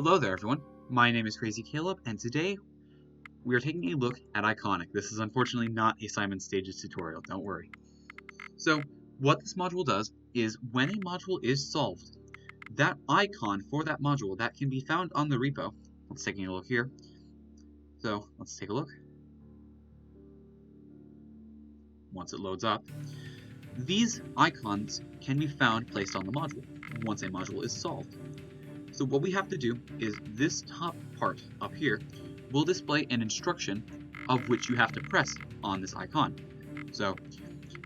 Hello there, everyone. My name is Crazy Caleb, and today we are taking a look at Iconic. This is unfortunately not a Simon Stages tutorial, don't worry. So, what this module does is when a module is solved, that icon for that module that can be found on the repo. Let's take a look here. So, let's take a look. Once it loads up, these icons can be found placed on the module once a module is solved. So what we have to do is this top part up here will display an instruction of which you have to press on this icon. So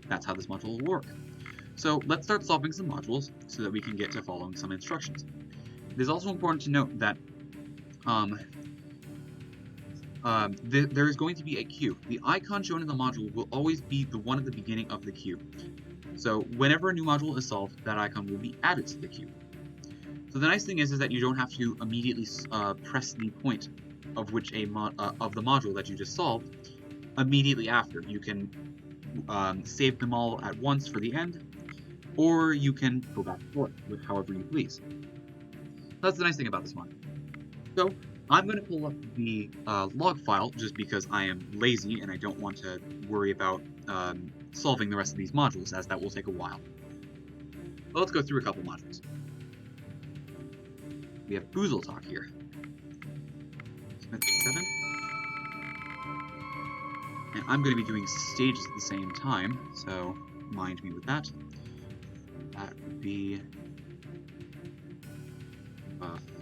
that's how this module will work. So let's start solving some modules so that we can get to following some instructions. It is also important to note that there is going to be a queue. The icon shown in the module will always be the one at the beginning of the queue. So whenever a new module is solved, that icon will be added to the queue. So the nice thing is that you don't have to immediately press the point of which of the module that you just solved immediately after. You can save them all at once for the end, or you can go back and forth with however you please. That's the nice thing about this one. So I'm going to pull up the log file just because I am lazy and I don't want to worry about solving the rest of these modules, as that will take a while. But let's go through a couple modules. We have Boozle Talk here. Smith 7. And I'm going to be doing stages at the same time, so mind me with that. That would be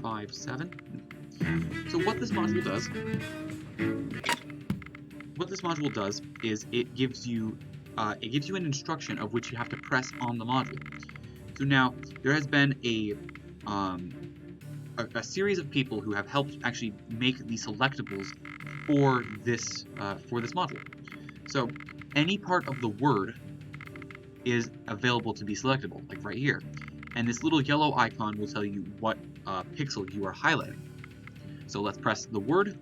5-7. So what this module does, is it gives you an instruction of which you have to press on the module. So now there has been a series of people who have helped actually make the selectables for this module. So any part of the word is available to be selectable, like right here. And this little yellow icon will tell you what pixel you are highlighting. So let's press the word,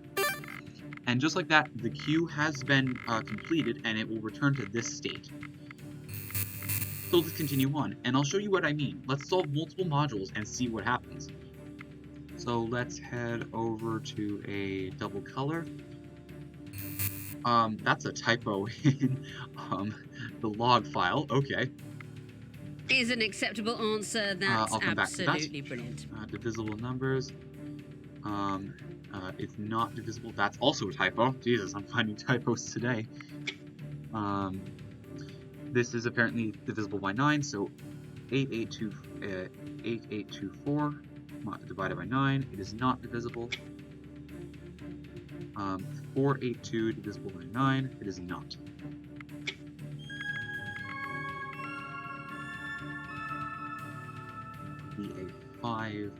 and just like that, the queue has been completed, and it will return to this state. So let's continue on, and I'll show you what I mean. Let's solve multiple modules and see what happens. So let's head over to a double color. That's a typo in the log file. Okay. Is an acceptable answer. That's I'll come absolutely back to that. Brilliant. Divisible numbers. It's not divisible. That's also a typo. Jesus, I'm finding typos today. This is apparently divisible by 9, so 8824 divided by 9. It is not divisible. 482 divisible by 9. It is not. Be a 5-8.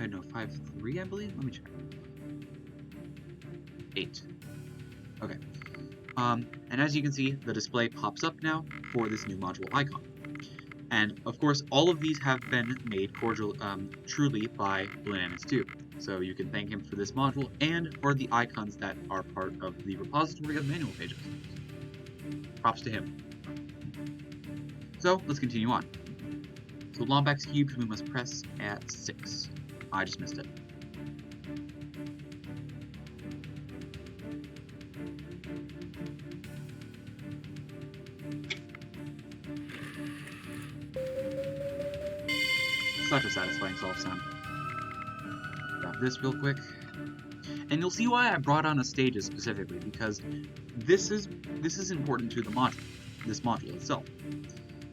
No, 5-3, I believe. Let me check. 8. Okay. And as you can see, the display pops up now for this new module icon. And of course, all of these have been made truly by Bananas2. So you can thank him for this module and for the icons that are part of the repository of manual pages. Props to him. So let's continue on. So Lombax cubes we must press at 6. I just missed it. Such a satisfying solve sound. Grab this real quick. And you'll see why I brought on a stages specifically, because this is important to the module, this module itself.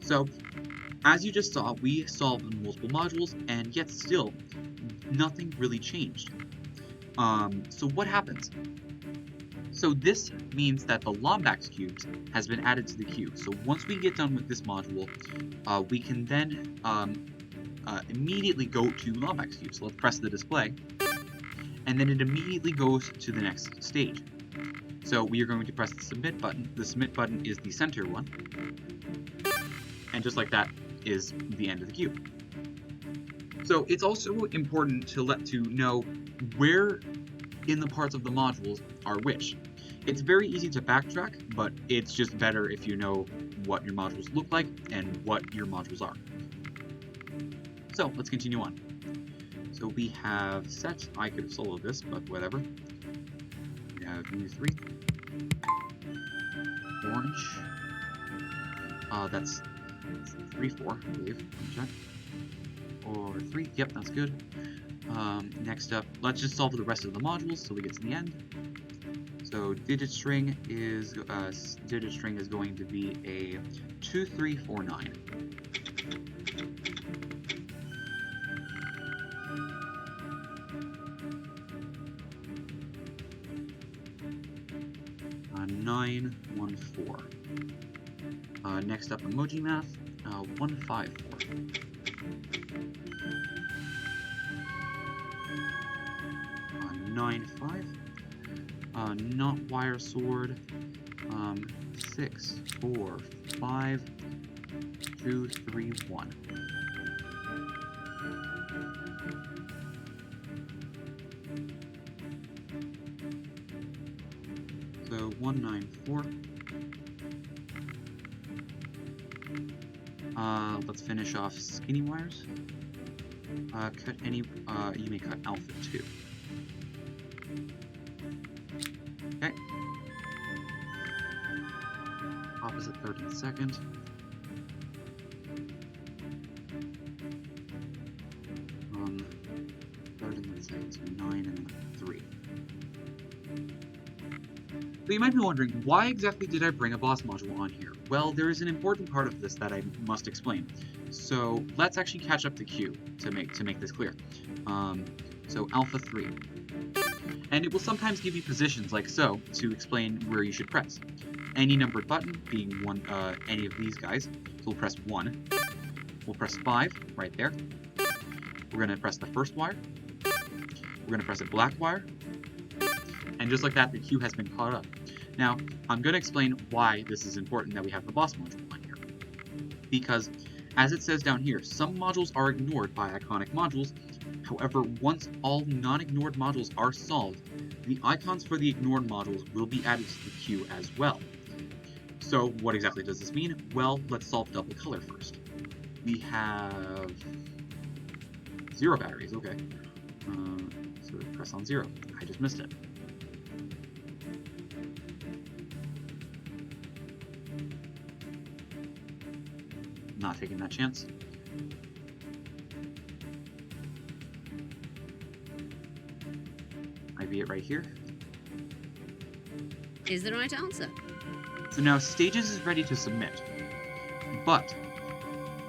So, as you just saw, we solved multiple modules, and yet still, nothing really changed. So what happens? So this means that the Lombax cubes has been added to the queue. So once we get done with this module, we can then immediately go to Lombax cubes. So let's press the display, and then it immediately goes to the next stage. So we are going to press the submit button. The submit button is the center one, and just like that is the end of the queue. So it's also important to know where in the parts of the modules are which. It's very easy to backtrack, but it's just better if you know what your modules look like and what your modules are. So let's continue on. So we have set. I could have soloed this, but whatever. We have U3. Orange. That's 3-4, I believe. Let me check. Or 3. Yep, that's good. Next up, let's just solve the rest of the modules so we get to the end. So digit string is going to be a 2349. Uh, 914. Next up, emoji math, 154. 95. Not wire sword. 6, 4, 5, 2, 3, 1. So 194. Let's finish off skinny wires. Cut any. You may cut alpha 2. Okay. Opposite third and second. Third and then second, so 9 and then 3. So you might be wondering, why exactly did I bring a boss module on here? Well, there is an important part of this that I must explain. So let's actually catch up the queue to make this clear. So alpha 3. And it will sometimes give you positions like so to explain where you should press. Any numbered button being any of these guys. So we'll press 1. We'll press 5 right there. We're going to press the first wire. We're going to press a black wire. And just like that, the queue has been caught up. Now, I'm going to explain why this is important that we have the boss module on here. Because, as it says down here, some modules are ignored by iconic modules. However, once all non-ignored modules are solved, the icons for the ignored modules will be added to the queue as well. So, what exactly does this mean? Well, let's solve double color first. We have 0 batteries, okay. So press on 0. I just missed it. Not taking that chance. Might be it right here. Is the right answer. So now Stages is ready to submit, but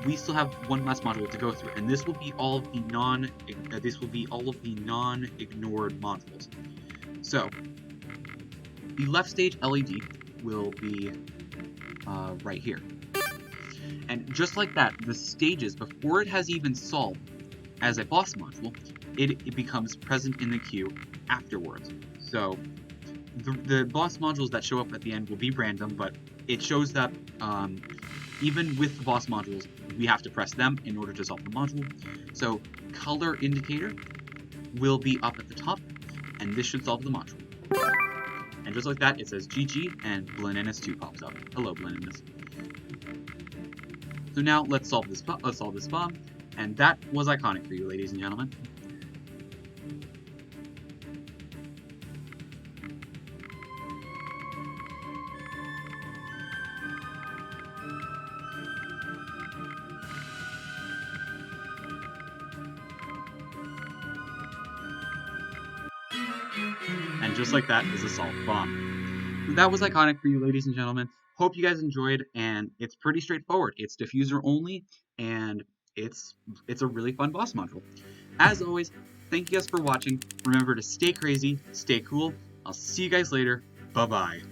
we still have one last module to go through, and this will be all of the non-ignored modules. So the left stage LED will be right here. And just like that, the stages, before it has even solved as a boss module, it becomes present in the queue afterwards. So the boss modules that show up at the end will be random, but it shows that even with the boss modules, we have to press them in order to solve the module. So color indicator will be up at the top, and this should solve the module. And just like that, it says GG, and Blinanis2 pops up. Hello, Blinanis. So now let's solve this bomb, and that was iconic for you, ladies and gentlemen. And just like that is a solved bomb. That was iconic for you, ladies and gentlemen. Hope you guys enjoyed, and it's pretty straightforward. It's diffuser only, and it's a really fun boss module. As always, thank you guys for watching. Remember to stay crazy, stay cool. I'll see you guys later. Bye-bye.